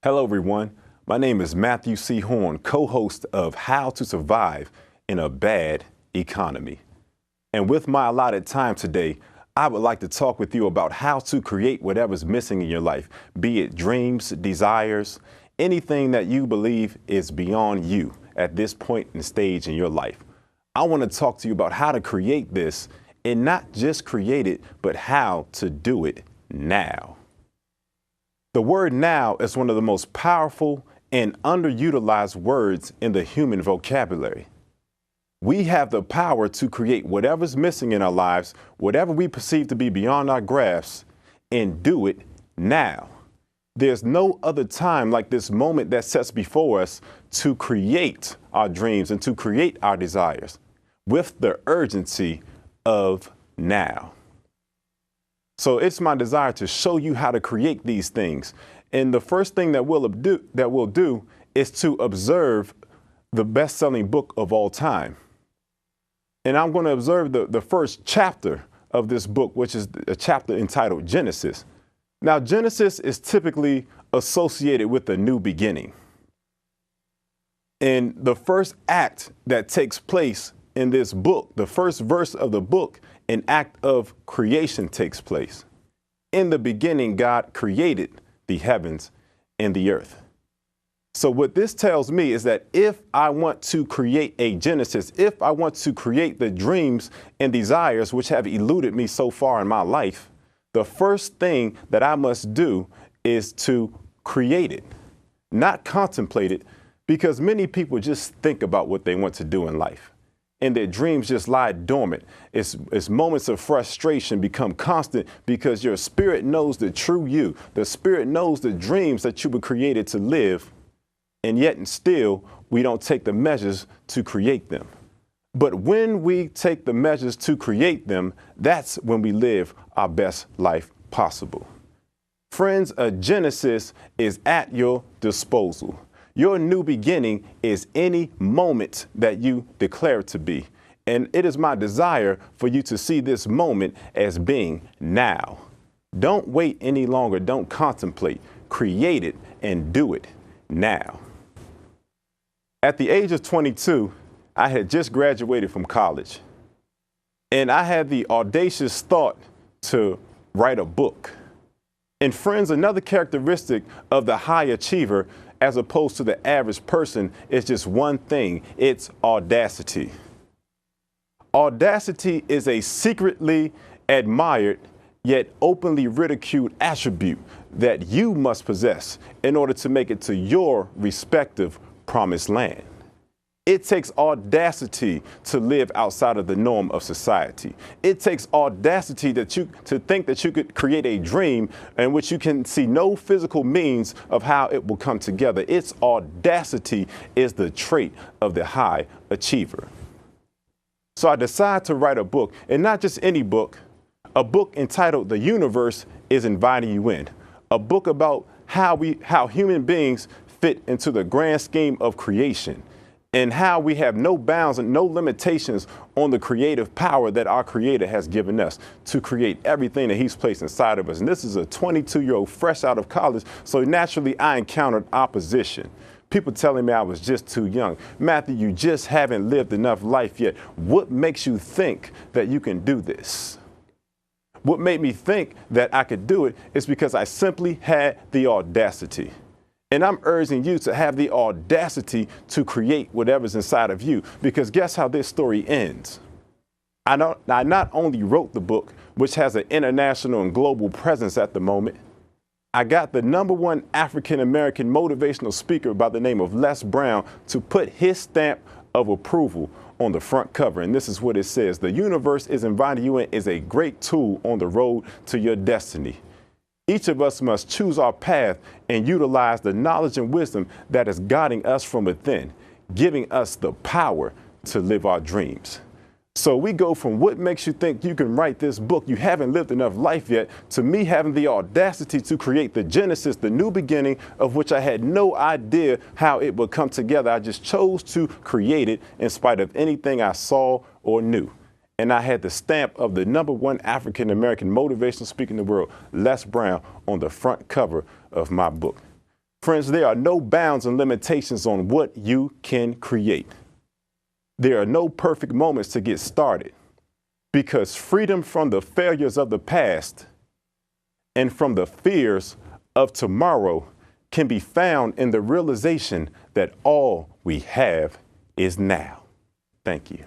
Hello, everyone. My name is Matthew C. Horne, co-host of How to Survive in a Bad Economy. And with my allotted time today, I would like to talk with you about how to create whatever's missing in your life, be it dreams, desires, anything that you believe is beyond you at this point and stage in your life. I want to talk to you about how to create this and not just create it, but how to do it now. The word now is one of the most powerful and underutilized words in the human vocabulary. We have the power to create whatever's missing in our lives, whatever we perceive to be beyond our grasp, and do it now. There's no other time like this moment that sets before us to create our dreams and to create our desires with the urgency of now. So it's my desire to show you how to create these things. And the first thing that we'll do is to observe the best-selling book of all time. And I'm going to observe the first chapter of this book, which is a chapter entitled Genesis. Now, Genesis is typically associated with a new beginning. And the first act that takes place in this book, the first verse of the book, an act of creation takes place. In the beginning, God created the heavens and the earth. So what this tells me is that if I want to create a Genesis, if I want to create the dreams and desires which have eluded me so far in my life, the first thing that I must do is to create it, not contemplate it, because many people just think about what they want to do in life. And their dreams just lie dormant. It's moments of frustration become constant because your spirit knows the true you. The spirit knows the dreams that you were created to live, and yet and still we don't take the measures to create them. But when we take the measures to create them, that's when we live our best life possible. Friends, a Genesis is at your disposal. Your new beginning is any moment that you declare it to be. And it is my desire for you to see this moment as being now. Don't wait any longer. Don't contemplate. Create it and do it now. At the age of 22, I had just graduated from college. And I had the audacious thought to write a book. And friends, another characteristic of the high achiever as opposed to the average person is just one thing. It's audacity. Audacity is a secretly admired yet openly ridiculed attribute that you must possess in order to make it to your respective promised land. It takes audacity to live outside of the norm of society. It takes audacity to think that you could create a dream in which you can see no physical means of how it will come together. Its audacity is the trait of the high achiever. So I decided to write a book, and not just any book, a book entitled The Universe is Inviting You In, a book about how human beings fit into the grand scheme of creation, and how we have no bounds and no limitations on the creative power that our Creator has given us to create everything that He's placed inside of us. And this is a 22-year-old fresh out of college, so naturally I encountered opposition. People telling me I was just too young. Matthew, you just haven't lived enough life yet. What makes you think that you can do this? What made me think that I could do it is because I simply had the audacity. And I'm urging you to have the audacity to create whatever's inside of you, because guess how this story ends? I not only wrote the book, which has an international and global presence at the moment, I got the #1 African-American motivational speaker by the name of Les Brown to put his stamp of approval on the front cover. And this is what it says: The universe is inviting you in is a great tool on the road to your destiny. Each of us must choose our path and utilize the knowledge and wisdom that is guiding us from within, giving us the power to live our dreams. So we go from what makes you think you can write this book, you haven't lived enough life yet, to me having the audacity to create the Genesis, the new beginning, of which I had no idea how it would come together. I just chose to create it in spite of anything I saw or knew. And I had the stamp of the #1 African-American motivational speaker in the world, Les Brown, on the front cover of my book. Friends, there are no bounds and limitations on what you can create. There are no perfect moments to get started, because freedom from the failures of the past and from the fears of tomorrow can be found in the realization that all we have is now. Thank you.